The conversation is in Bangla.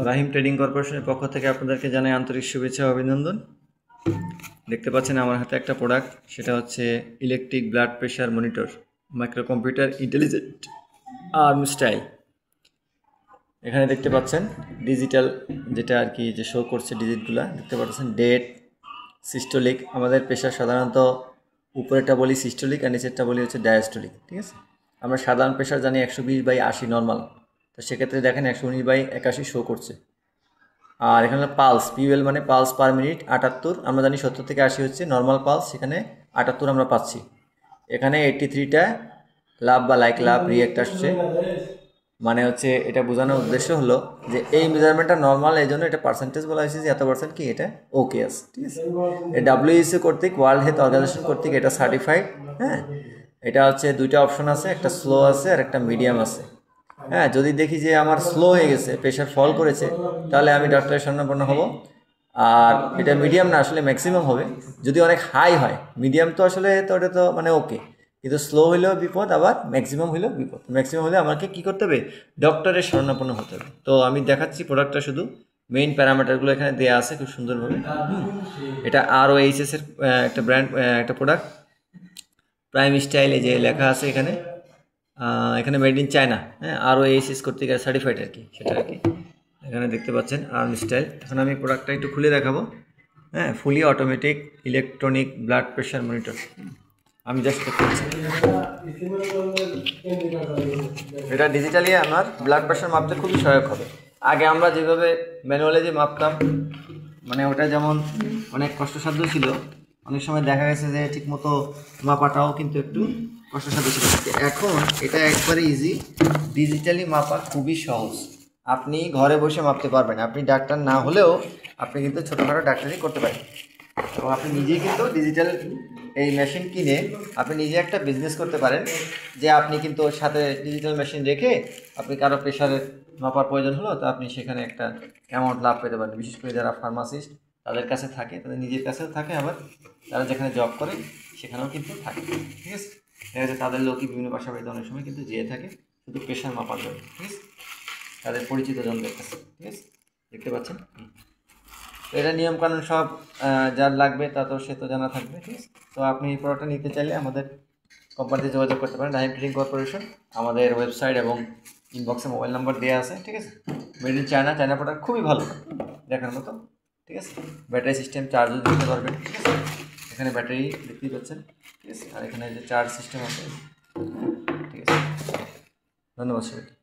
রাহিম ট্রেডিং কর্পোরেশনের পক্ষ থেকে আপনাদেরকে জানাই আন্তরিক শুভেচ্ছা ও অভিনন্দন। দেখতে পাচ্ছেন আমার হাতে একটা প্রোডাক্ট, সেটা হচ্ছে electric blood pressure monitor, micro computer intelligent arm style. এখানে দেখতে পাচ্ছেন ডিজিটাল যেটা আর কি যে শো করছে ডিজিটগুলো দেখতে পাচ্ছেন, ডেট, সিস্টোলিক। আমাদের প্রেশার সাধারণত উপরেরটা বলি সিস্টোলিক আর নিচেরটা বলি হচ্ছে ডায়াস্টোলিক, ঠিক আছে। আমরা সাধারণ প্রেশার জানি 120/80 নর্মাল, তো সেক্ষেত্রে দেখেন 119/81 শো করছে। আর এখানে পালস, পিউএল মানে পালস পার মিনিট 78। আমরা জানি 70 থেকে 80 হচ্ছে নর্মাল পালস, সেখানে 78 আমরা পাচ্ছি। এখানে 83টা লাভ বা লাইক লাভ রিয়েক্ট আসছে, মানে হচ্ছে এটা বোঝানোর উদ্দেশ্য হলো যে এই মেজারমেন্টটা নর্মাল, এই জন্য এটা পার্সেন্টেজ বলা হয়েছে যে এত পার্সেন্ট কি এটা ওকে আছে, ঠিক আছে। এই ডাব্লিউএইচও কর্তৃক, ওয়ার্ল্ড হেলথ অর্গানাইজেশন কর্তৃক এটা সার্টিফাইড। হ্যাঁ, এটা হচ্ছে দুইটা অপশন আছে, একটা স্লো আছে আর একটা মিডিয়াম আছে। হ্যাঁ, যদি দেখি যে আমার স্লো হয়ে গেছে, প্রেশার ফল করেছে, তাহলে আমি ডক্টরের শরণাপন্ন হব। আর এটা মিডিয়াম না, আসলে ম্যাক্সিমাম হবে। যদি অনেক হাই হয়, মিডিয়াম তো আসলে তো ওটা তো মানে ওকে, কিন্তু স্লো হলেও বিপদ, আবার ম্যাক্সিমাম হলেও বিপদ। ম্যাক্সিমাম হলে আমাকে কী করতে হবে, ডক্টরের শরণাপন্ন হতে হবে। তো আমি দেখাচ্ছি প্রোডাক্টটা, শুধু মেইন প্যারামিটারগুলো এখানে দেওয়া আছে খুব সুন্দরভাবে। এটা ROHS এর একটা ব্র্যান্ড, একটা প্রোডাক্ট, প্রাইম স্টাইল, এই যে লেখা আছে এখানে। এখানে মেড ইন চায়না। হ্যাঁ, ROHS কর্তৃক সার্টিফাইড আর কি, সেটা আর কি এখানে দেখতে পাচ্ছেন আর্ম স্টাইল। এখন আমি প্রোডাক্টটা একটু খুলে দেখাবো। হ্যাঁ, fully automatic electronic blood pressure monitor. আমি জাস্ট এটা ডিজিটালি আমার ব্লাড প্রেশার মাপতে খুবই সহায়ক হবে। আগে আমরা যেভাবে ম্যানুয়ালি যে মাপতাম, মানে ওটা যেমন অনেক কষ্টসাধ্য ছিল, অনেক সময় দেখা গেছে যে ঠিকমতো মাপাটাও কিন্তু একটু কষ্টসাধ্য ছিল। এখন এটা একবারে ইজি, ডিজিটালি মাপা খুবই সহজ। আপনি ঘরে বসে মাপতে পারবেন, আপনি ডাক্তার না হলেও আপনি কিন্তু ছোটোখাটো ডাক্তারি করতে পারেন। এবং আপনি নিজেই কিন্তু ডিজিটাল এই মেশিন কিনে আপনি নিজে একটা বিজনেস করতে পারেন, যে আপনি কিন্তু ওর সাথে ডিজিটাল মেশিন রেখে আপনি কারো প্রেশারের মাপার প্রয়োজন হলো, তো আপনি সেখানে একটা অ্যামাউন্ট লাভ পেতে পারেন। বিশেষ করে যারা ফার্মাসিস্ট তাদের কাছে থাকে, তাদের নিজের কাছেও থাকে, আবার তারা যেখানে জব করে সেখানেও কিন্তু থাকে, ঠিক আছে। দেখা যাচ্ছে তাদের লোকই বিভিন্ন বাসা বাড়িতে অনেক সময় কিন্তু যেয়ে থাকে শুধু প্রেশার মাপার জন্য, ঠিক আছে, তাদের পরিচিত জনদের কাছে, ঠিক আছে। দেখতে পাচ্ছেন এটা নিয়মকানুন সব যার লাগবে তা তো সে তো জানা থাকবে, ঠিক আছে। তো আপনি এই প্রোডাক্টটা নিতে চাইলে আমাদের কোম্পানিতে যোগাযোগ করতে পারেন, রাহিম ট্রেডিং কর্পোরেশন। আমাদের ওয়েবসাইট এবং ইনবক্সে মোবাইল নাম্বার দেওয়া আছে, ঠিক আছে। Made in China, China product খুবই ভালো দেখার মতো, ঠিক আছে। ব্যাটারি সিস্টেম, চার্জও দিতে পারবেন, ঠিক আছে। এখানে ব্যাটারি দেখতেই পাচ্ছেন, ঠিক আছে। আর এখানে যে চার্জ সিস্টেম আছে, ঠিক আছে। ধন্যবাদ সবাইকে।